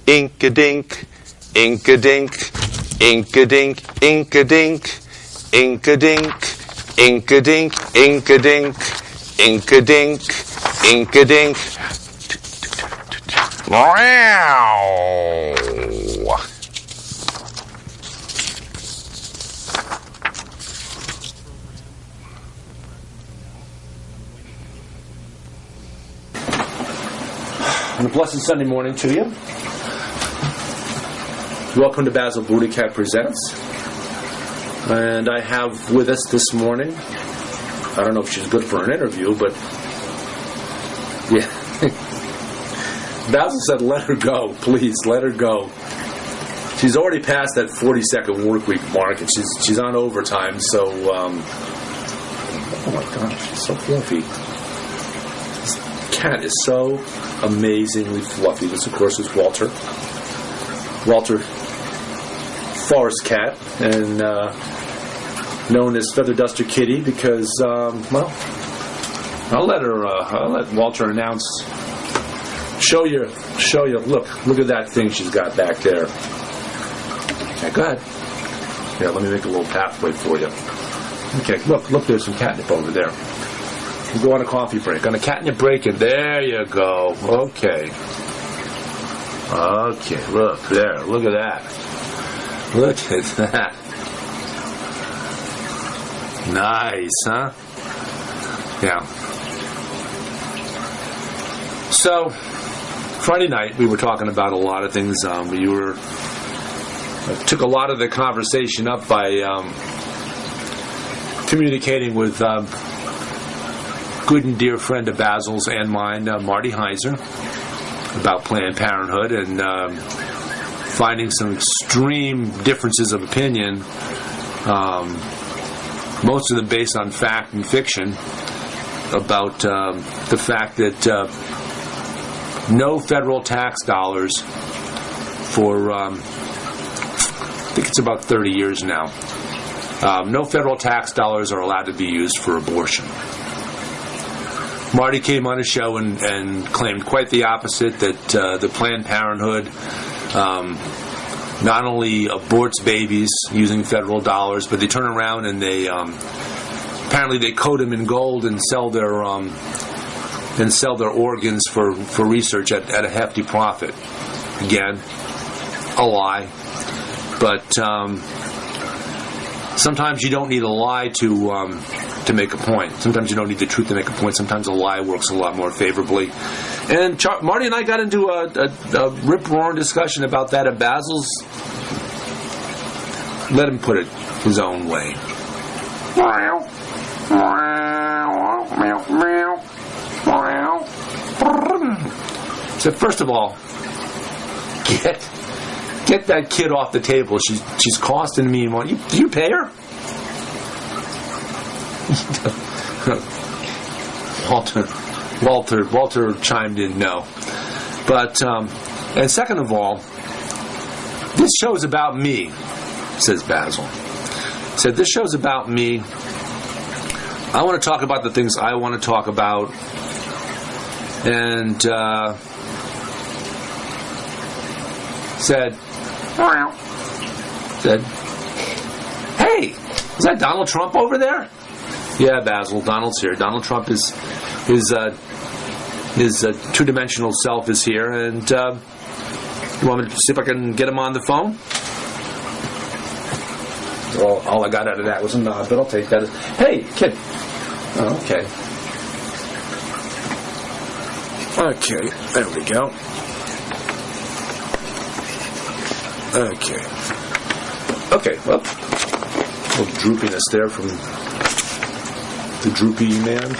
ink-a-dink, ink-a-dink, ink-a-dink, ink-a-dink, ink-a-dink, ink-a-dink, ink-a-dink, ink-a-dink, ink-a-dink. Wow! And a blessed Sunday morning to you. Welcome to Basil BuddhaCat Presents. And I have with us this morning, I don't know if she's good for an interview, but yeah. Basil said, let her go, please, let her go. She's already past that 40-second work week mark, and she's on overtime, so, oh my gosh, she's so fluffy. This cat is so amazingly fluffy. This, of course, is Walter Forest Cat, and known as Feather Duster Kitty because, well, I'll let Walter announce. Show you. Look at that thing she's got back there. Okay, go ahead. Here, let me make a little pathway for you. Okay, look, there's some catnip over there. We'll go on a coffee break. On a catnip break, and there you go. Okay, look there. Look at that. Look at that. Nice, huh? Yeah. So, Friday night, we were talking about a lot of things. We took a lot of the conversation up by communicating with good and dear friend of Basil's and mine, Marty Heiser, about Planned Parenthood, and finding some extreme differences of opinion, most of them based on fact and fiction, about the fact that no federal tax dollars for, I think it's about 30 years now, no federal tax dollars are allowed to be used for abortion. Marty came on a show and claimed quite the opposite, that the Planned Parenthood not only aborts babies using federal dollars, but they turn around and they apparently they coat them in gold and sell their organs for research at a hefty profit. Again, a lie. But sometimes you don't need a lie to make a point. Sometimes you don't need the truth to make a point. Sometimes a lie works a lot more favorably. And Marty and I got into a rip-roaring discussion about that at Basil's. Let him put it his own way. So first of all, get that kid off the table. She's costing me money. Do you pay her? Walter chimed in no. But and second of all, this show's about me, says Basil. Said this show's about me. I want to talk about the things I want to talk about. And said, hey, is that Donald Trump over there? Yeah, Basil, Donald's here. Donald Trump is his two-dimensional self is here, and you want me to see if I can get him on the phone? Well, all I got out of that was a nod, but I'll take that. Hey, kid. Oh, okay. Okay, there we go. Okay, well, a little droopiness there from the droopy man.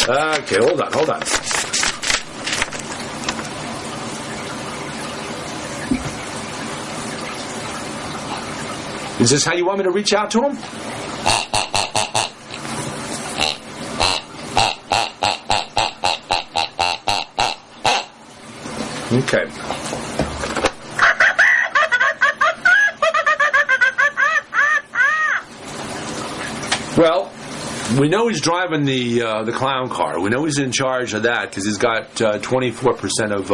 Okay, hold on. Is this how you want me to reach out to him? Okay. Well, We know he's driving the clown car. We know he's in charge of that because he's got 24% of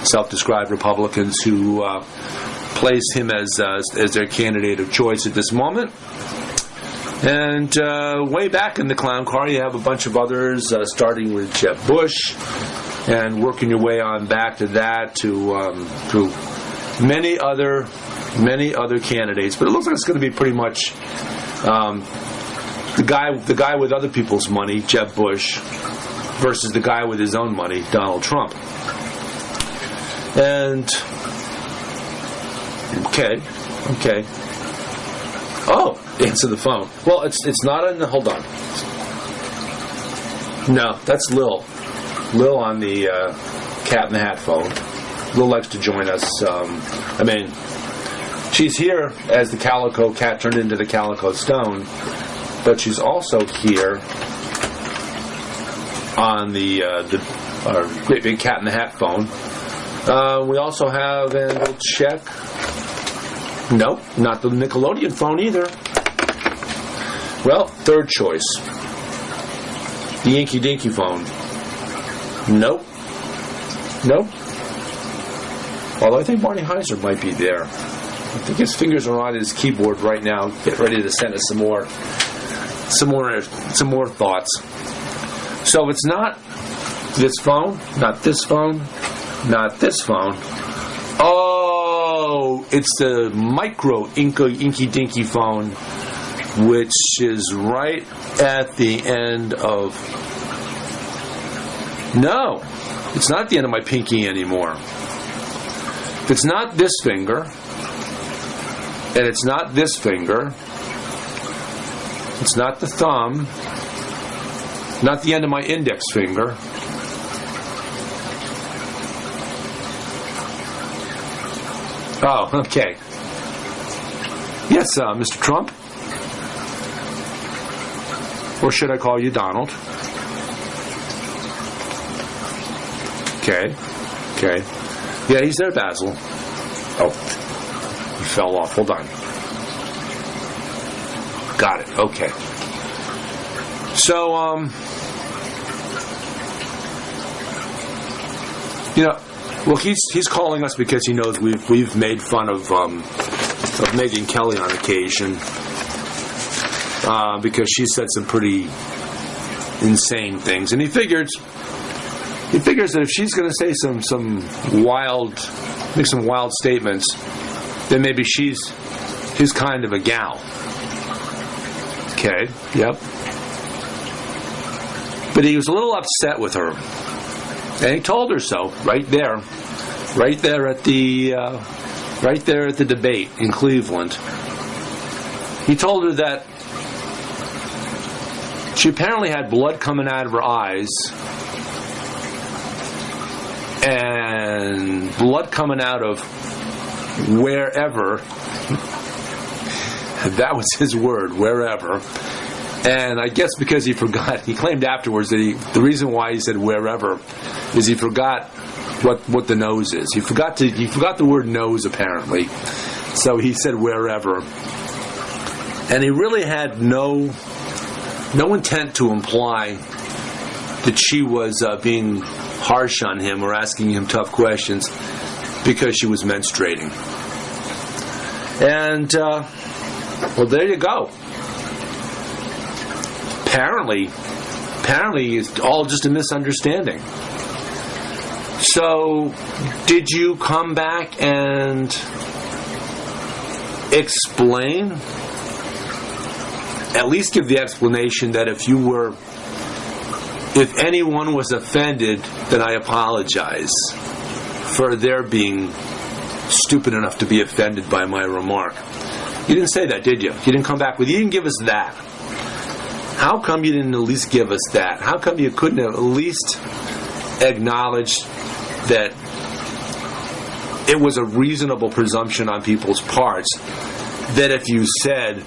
self-described Republicans who place him as their candidate of choice at this moment. And way back in the clown car, you have a bunch of others, starting with Jeb Bush, and working your way on back to that to many other candidates. But it looks like it's going to be pretty much the guy with other people's money, Jeb Bush, versus the guy with his own money, Donald Trump. And okay. Oh, answer the phone. Well, it's not on the. Hold on. No, that's Lil. Lil on the Cat in the Hat phone. Lil likes to join us. She's here as the Calico Cat turned into the Calico Stone, but she's also here on the Great Big Cat in the Hat phone. We also have, and we'll check. Nope, not the Nickelodeon phone either. Well, third choice. The Inky-Dinky phone. Nope. Although I think Barney Heiser might be there. I think his fingers are on his keyboard right now. Get ready to send us some more thoughts. So it's not this phone, not this phone, not this phone. Oh, it's the micro-inky-dinky-phone, which is right at the end of... No, it's not at the end of my pinky anymore. It's not this finger, and it's not this finger. It's not the thumb, not the end of my index finger. Oh, okay. Yes, Mr. Trump. Or should I call you Donald? Okay. Yeah, he's there, Basil. Oh, he fell off. Hold on. Got it. Okay. So, well, he's calling us because he knows we've made fun of Megyn Kelly on occasion because she said some pretty insane things, and he figures that if she's going to say make some wild statements, then maybe she's his kind of a gal. Okay. Yep. But he was a little upset with her. And he told her so right there at the debate in Cleveland. He told her that she apparently had blood coming out of her eyes and blood coming out of wherever. That was his word, wherever. And I guess because he forgot, he claimed afterwards that the reason why he said wherever is he forgot what the nose is. He forgot the word nose apparently. So he said wherever. And he really had no intent to imply that she was being harsh on him or asking him tough questions because she was menstruating. And well, there you go. Apparently it's all just a misunderstanding. So, did you come back and explain? At least give the explanation that if anyone was offended, then I apologize for their being stupid enough to be offended by my remark. You didn't say that, did you? You didn't come back with, you didn't give us that. How come you didn't at least give us that? How come you couldn't have at least acknowledged that it was a reasonable presumption on people's parts that if you said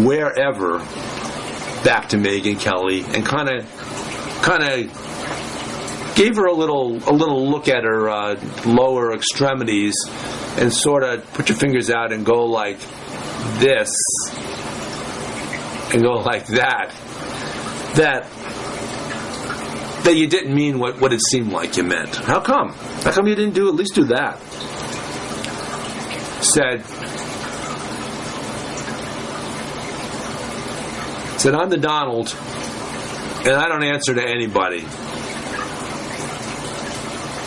wherever back to Megyn Kelly and kind of gave her a little look at her lower extremities and sort of put your fingers out and go like this and go like that, that you didn't mean what it seemed like you meant. How come? How come you didn't at least do that? Said, I'm the Donald, and I don't answer to anybody.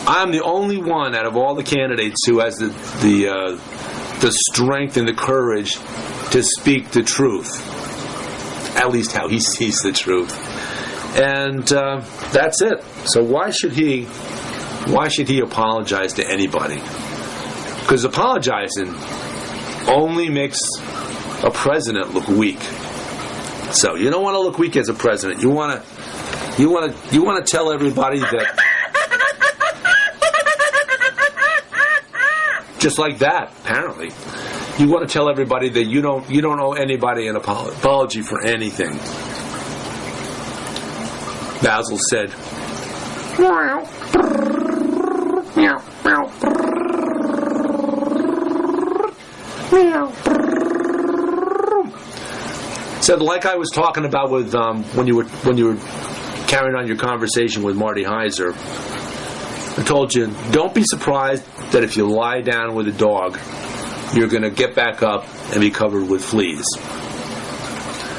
I'm the only one out of all the candidates who has the strength and the courage to speak the truth, at least how he sees the truth, and that's it. So why should he apologize to anybody? Because apologizing only makes a president look weak. So you don't want to look weak as a president. You want to tell everybody that. Just like that, apparently. You want to tell everybody that you don't owe anybody an apology for anything. Basil said, said, like I was talking about with when you were carrying on your conversation with Marty Heiser, I told you, don't be surprised that if you lie down with a dog, you're going to get back up and be covered with fleas.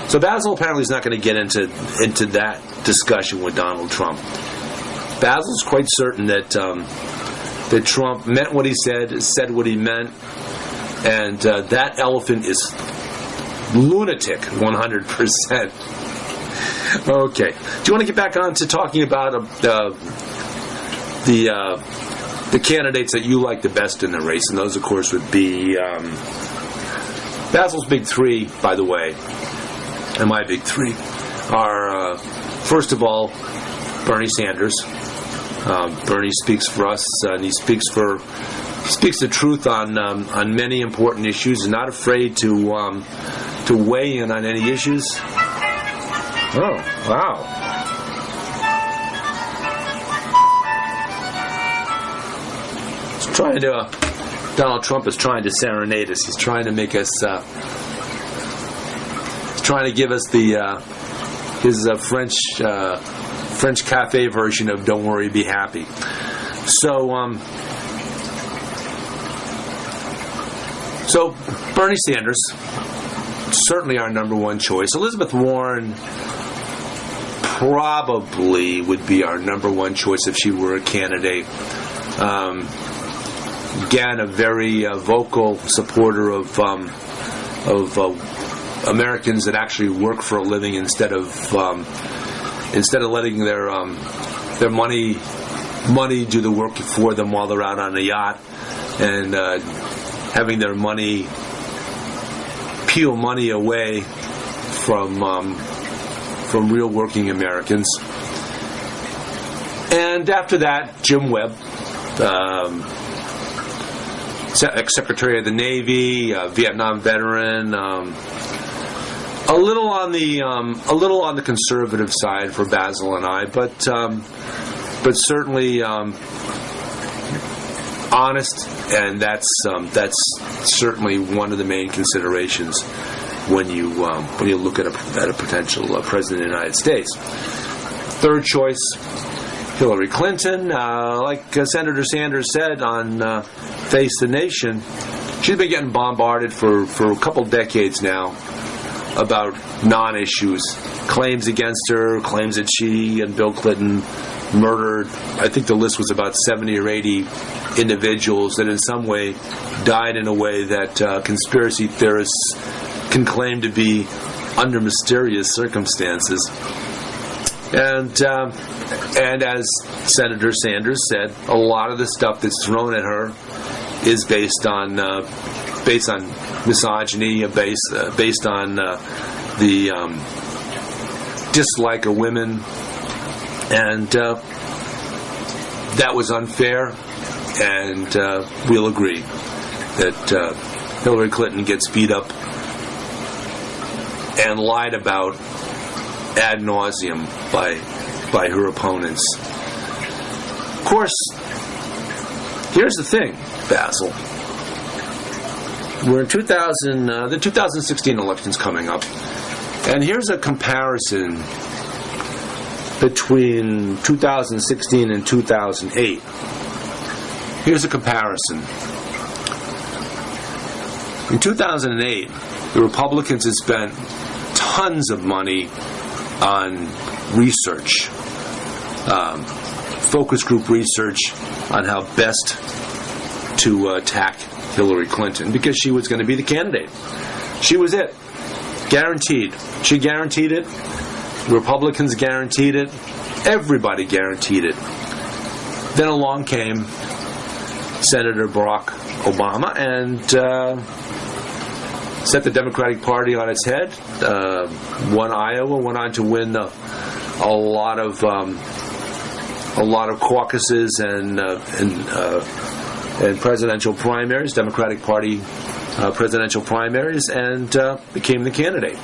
So Basil apparently is not going to get into that discussion with Donald Trump. Basil's quite certain that Trump meant what he said what he meant, and that elephant is lunatic 100%. Okay. Do you want to get back on to talking about the candidates that you like the best in the race? And those, of course, would be Basil's big three, by the way, and my big three are, first of all, Bernie Sanders. Bernie speaks for us, and he speaks the truth on many important issues, and not afraid to weigh in on any issues. Oh, wow. Donald Trump is trying to serenade us. He's trying to make us. He's trying to give us his French cafe version of "Don't Worry, Be Happy." So Bernie Sanders, certainly our number one choice. Elizabeth Warren probably would be our number one choice if she were a candidate. Again, a very vocal supporter of Americans that actually work for a living instead of letting their money do the work for them while they're out on a yacht, and having their money peel money away from real working Americans. And after that, Jim Webb, ex-Secretary of the Navy, Vietnam veteran, a little on the conservative side for Basil and I, but certainly honest, and that's certainly one of the main considerations when you look at a potential president of the United States. Third choice, Hillary Clinton. Like Senator Sanders said on Face the Nation, she's been getting bombarded for a couple decades now about non-issues, claims against her, claims that she and Bill Clinton murdered, I think the list was about 70 or 80 individuals that in some way died in a way that conspiracy theorists can claim to be under mysterious circumstances. And as Senator Sanders said, a lot of the stuff that's thrown at her is based on misogyny, based on the dislike of women, and that was unfair. And we'll agree that Hillary Clinton gets beat up and lied about ad nauseum by her opponents. Of course, here's the thing, Basil. We're in the 2016 election's coming up, and here's a comparison between 2016 and 2008. Here's a comparison. In 2008, the Republicans had spent tons of money on research, focus group research on how best to attack Hillary Clinton, because she was going to be the candidate. She was it. Guaranteed. She guaranteed it. Republicans guaranteed it. Everybody guaranteed it. Then along came Senator Barack Obama and set the Democratic Party on its head. Won Iowa, went on to win a lot of caucuses and presidential primaries, Democratic Party presidential primaries, and became the candidate.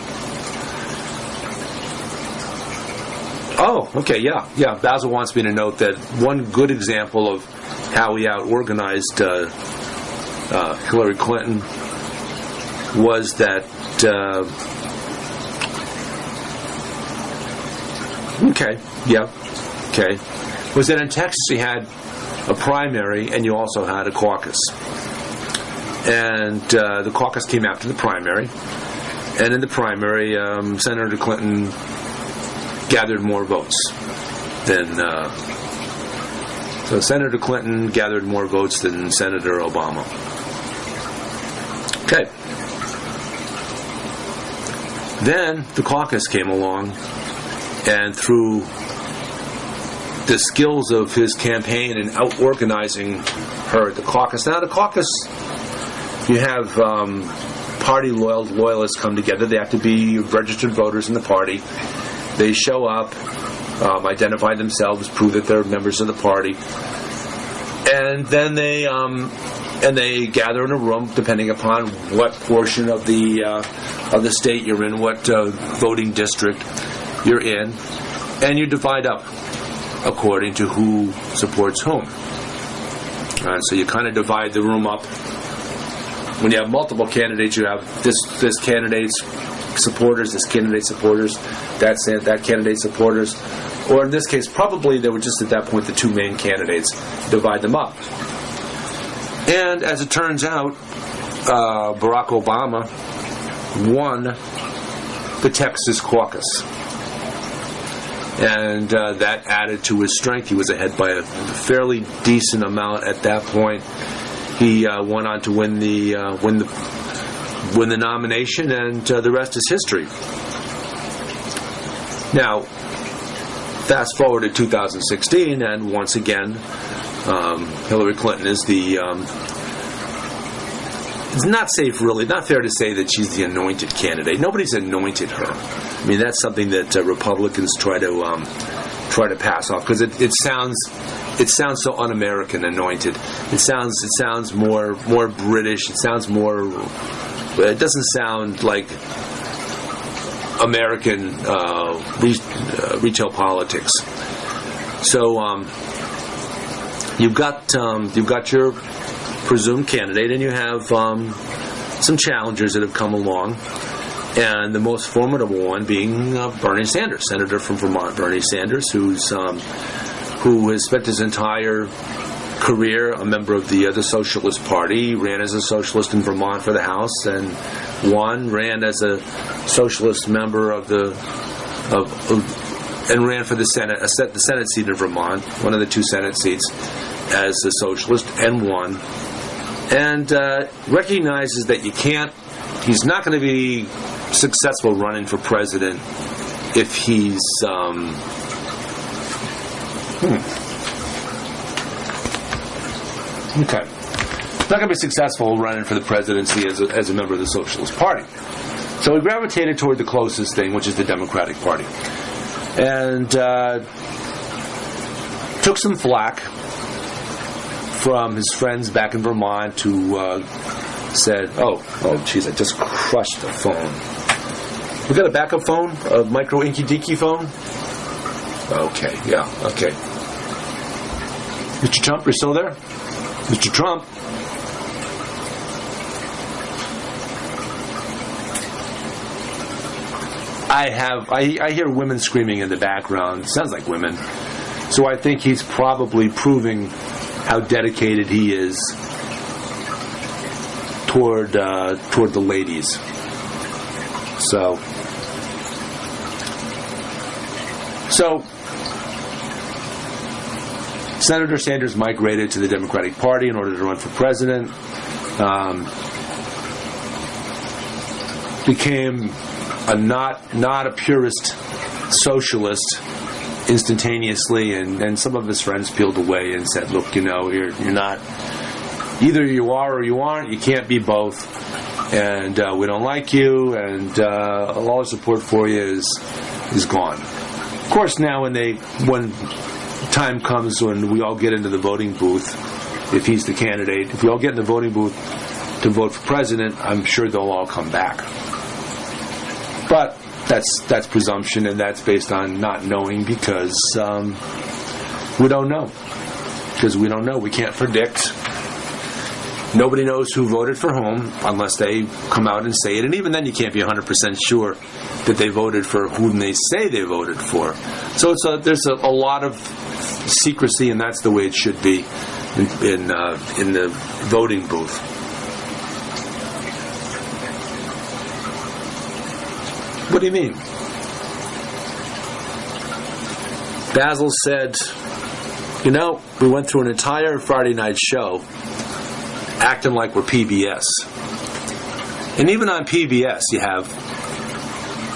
Oh, okay, yeah. Basil wants me to note that one good example of how he out-organized Hillary Clinton was that was that in Texas you had a primary and you also had a caucus, and the caucus came after the primary, and in the primary Senator Clinton gathered more votes than so Senator Clinton gathered more votes than Senator Obama. Okay. Then the caucus came along, and through the skills of his campaign in out-organizing her at the caucus. Now, the caucus, you have party loyalists come together. They have to be registered voters in the party. They show up, identify themselves, prove that they're members of the party, and then they gather in a room, depending upon what portion of the state you're in, what voting district you're in, and you divide up according to who supports whom. So you kind of divide the room up. When you have multiple candidates, you have this candidate's supporters, this candidate's supporters, that candidate's supporters, or in this case, probably they were just at that point the two main candidates. Divide them up. And as it turns out, Barack Obama won the Texas caucus. And that added to his strength. He was ahead by a fairly decent amount at that point. He went on to win the nomination, and the rest is history. Now, fast forward to 2016, and once again, Hillary Clinton is the. It's not fair to say that she's the anointed candidate. Nobody's anointed her. I mean, that's something that Republicans try to pass off, because it sounds so un-American. Anointed. It sounds more British. It sounds more. It doesn't sound like American retail politics. So you've got your presumed candidate, and you have some challengers that have come along, and the most formidable one being Bernie Sanders, Senator from Vermont, Bernie Sanders, who has spent his entire career a member of the Socialist Party, ran as a socialist in Vermont for the House, and ran as a socialist member and ran for the Senate, the Senate seat in Vermont, one of the two Senate seats, as a socialist, and won. And recognizes that he's not going to be successful running for president if he's not going to be successful running for the presidency as a member of the Socialist Party. So he gravitated toward the closest thing, which is the Democratic Party, and took some flack from his friends back in Vermont, who said, "Oh, geez, I just crushed the phone. We got a backup phone, a micro-inky-dinky-phone." Okay. Mr. Trump, you're still there? Mr. Trump. I hear women screaming in the background. It sounds like women. So I think he's probably proving how dedicated he is toward the ladies. So Senator Sanders migrated to the Democratic Party in order to run for president. Became not a purist socialist instantaneously, and some of his friends peeled away and said, "Look, you're not. Either you are or you aren't. You can't be both, and we don't like you, and all our support for you is gone." Of course, now when time comes when we all get into the voting booth, if he's the candidate, if we all get in the voting booth to vote for president, I'm sure they'll all come back. But that's presumption, and that's based on not knowing because we don't know. Because we don't know. We can't predict. Nobody knows who voted for whom unless they come out and say it. And even then you can't be 100% sure that they voted for whom they say they voted for. So there's a lot of secrecy, and that's the way it should be in the voting booth. What do you mean? Basil said, we went through an entire Friday night show acting like we're PBS. And even on PBS, you have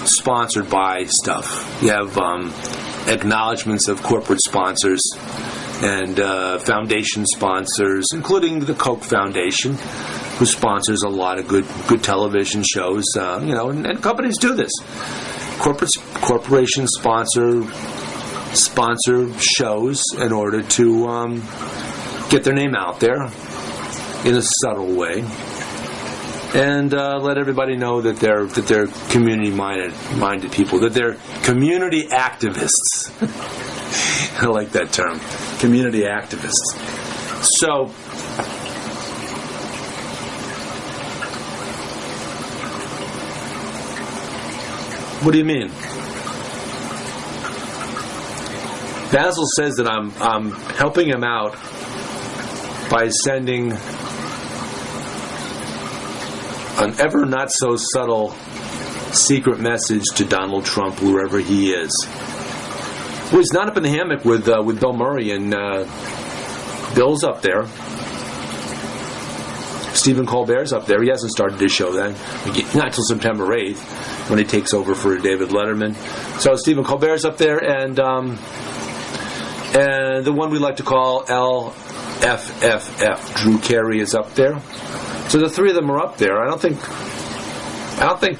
sponsored by stuff. You have acknowledgments of corporate sponsors and foundation sponsors, including the Koch Foundation, who sponsors a lot of good television shows. And companies do this. Corporations sponsor shows in order to get their name out there in a subtle way, and let everybody know that they're community-minded people, that they're community activists. I like that term, community activists. So, what do you mean? Basil says that I'm helping him out by sending an ever not so subtle secret message to Donald Trump wherever he is. Well, he's not up in the hammock with Bill Murray, and Bill's up there. Stephen Colbert's up there. He hasn't started his show then, not until September 8th, when he takes over for David Letterman. So Stephen Colbert's up there, and the one we like to call LFFF, Drew Carey, is up there. So the three of them are up there. I don't think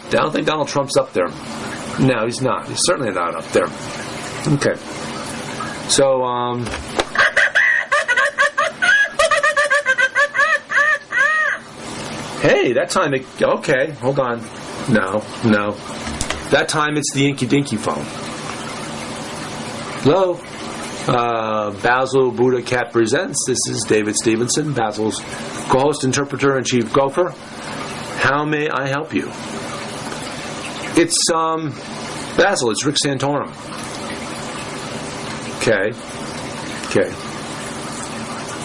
Donald Trump's up there. No, he's not. He's certainly not up there. Okay. So hey, that time okay, hold on. No. That time it's the inky-dinky-phone. Hello? Basil BuddhaCat presents. This is David Stevenson, Basil's co-host, interpreter, and chief gopher. How may I help you? It's Basil. It's Rick Santorum. Okay.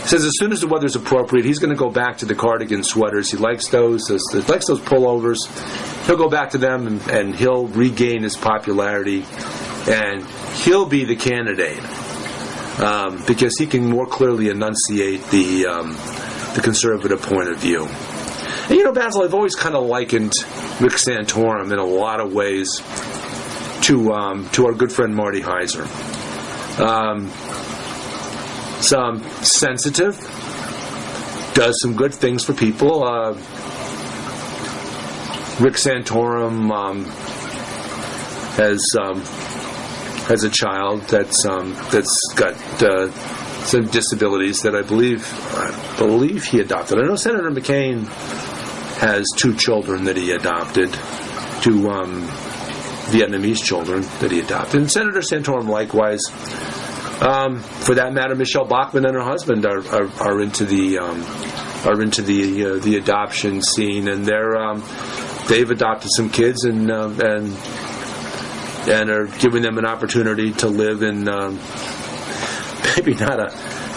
He says as soon as the weather's appropriate, he's going to go back to the cardigan sweaters. He likes those. He likes those pullovers. He'll go back to them, and he'll regain his popularity, and he'll be the candidate. Because he can more clearly enunciate the conservative point of view. And Basil, I've always kind of likened Rick Santorum in a lot of ways to our good friend Marty Heiser. Some sensitive, does some good things for people. Rick Santorum has a child that's got some disabilities that I believe he adopted. I know Senator McCain has 2 children that he adopted, 2 Vietnamese children that he adopted, and Senator Santorum likewise. For that matter, Michelle Bachmann and her husband are into the adoption scene, and they've adopted some kids, and and are giving them an opportunity to live in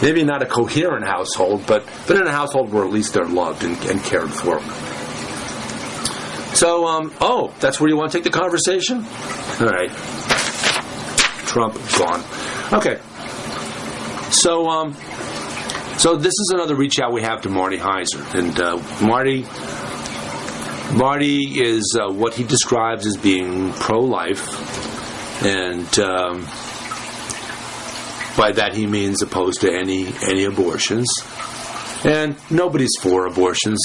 maybe not a coherent household, but in a household where at least they're loved and cared for. So, that's where you want to take the conversation? All right. Trump, gone. Okay. So this is another reach out we have to Marty Heiser. And Marty is what he describes as being pro-life. And by that he means opposed to any abortions. And nobody's for abortions.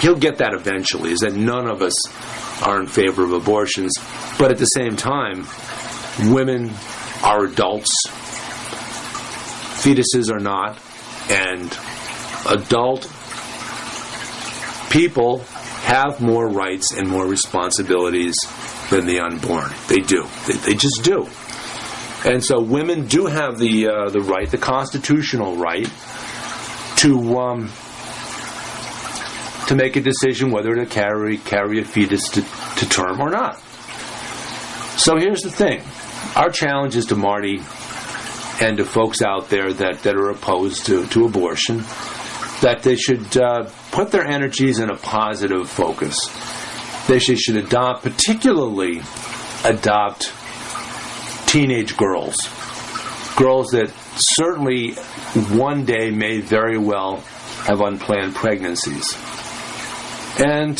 He'll get that eventually, is that none of us are in favor of abortions. But at the same time, women are adults. Fetuses are not. And adult people have more rights and more responsibilities than the unborn. They do. They just do. And so women do have the right, the constitutional right, to make a decision whether to carry a fetus to term or not. So here's the thing. Our challenge is to Marty and to folks out there that are opposed to abortion, that they should put their energies in a positive focus. They should particularly adopt teenage girls that certainly one day may very well have unplanned pregnancies. And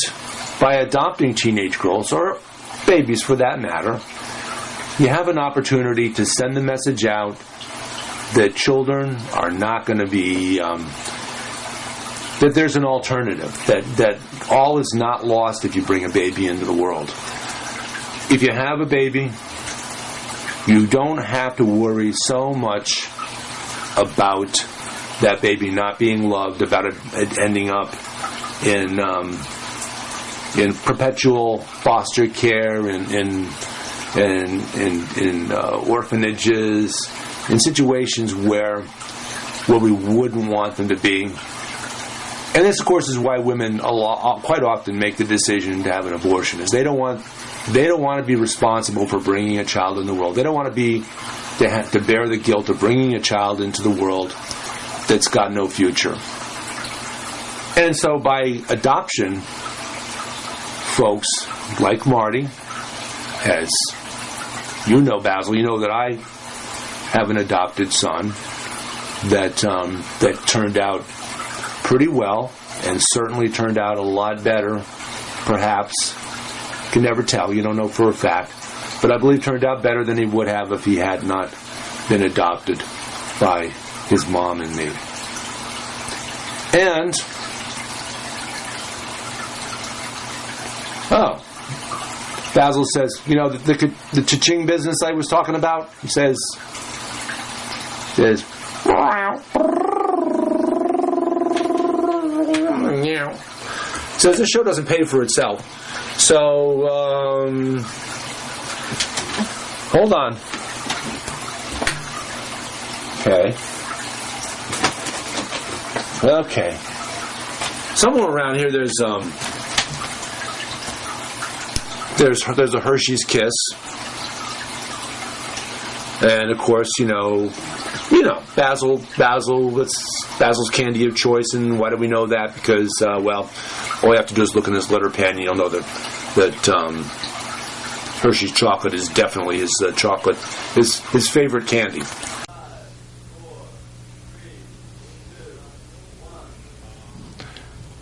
by adopting teenage girls, or babies for that matter, you have an opportunity to send the message out that children are not going to be, that there's an alternative, that all is not lost if you bring a baby into the world. If you have a baby, you don't have to worry so much about that baby not being loved, about it ending up in perpetual foster care, in orphanages, in situations where we wouldn't want them to be. And this, of course, is why women quite often make the decision to have an abortion, is they don't want to be responsible for bringing a child in the world. They don't want to have to bear the guilt of bringing a child into the world that's got no future. And so by adoption, folks like Marty, as you know, Basil, you know that I have an adopted son that turned out pretty well, and certainly turned out a lot better, perhaps. You can never tell, you don't know for a fact, but I believe turned out better than he would have if he had not been adopted by his mom and me. And Basil says, the cha-ching business I was talking about, he says the show doesn't pay for itself. So, hold on. Okay. Somewhere around here there's a Hershey's Kiss. And of course, Basil's candy of choice. And why do we know that? Because, all you have to do is look in this letter pad and you'll know that Hershey's chocolate is definitely his favorite candy.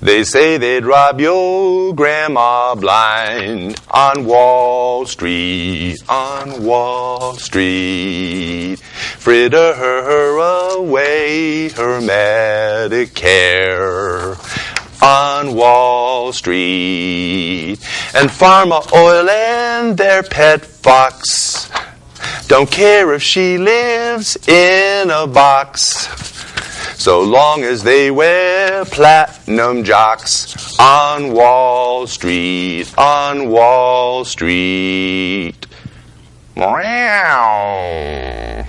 They say they'd rob your grandma blind on Wall Street, fritter her away her Medicare on Wall Street, and Pharma Oil and their pet fox don't care if she lives in a box, so long as they wear platinum jocks on Wall Street, Meow.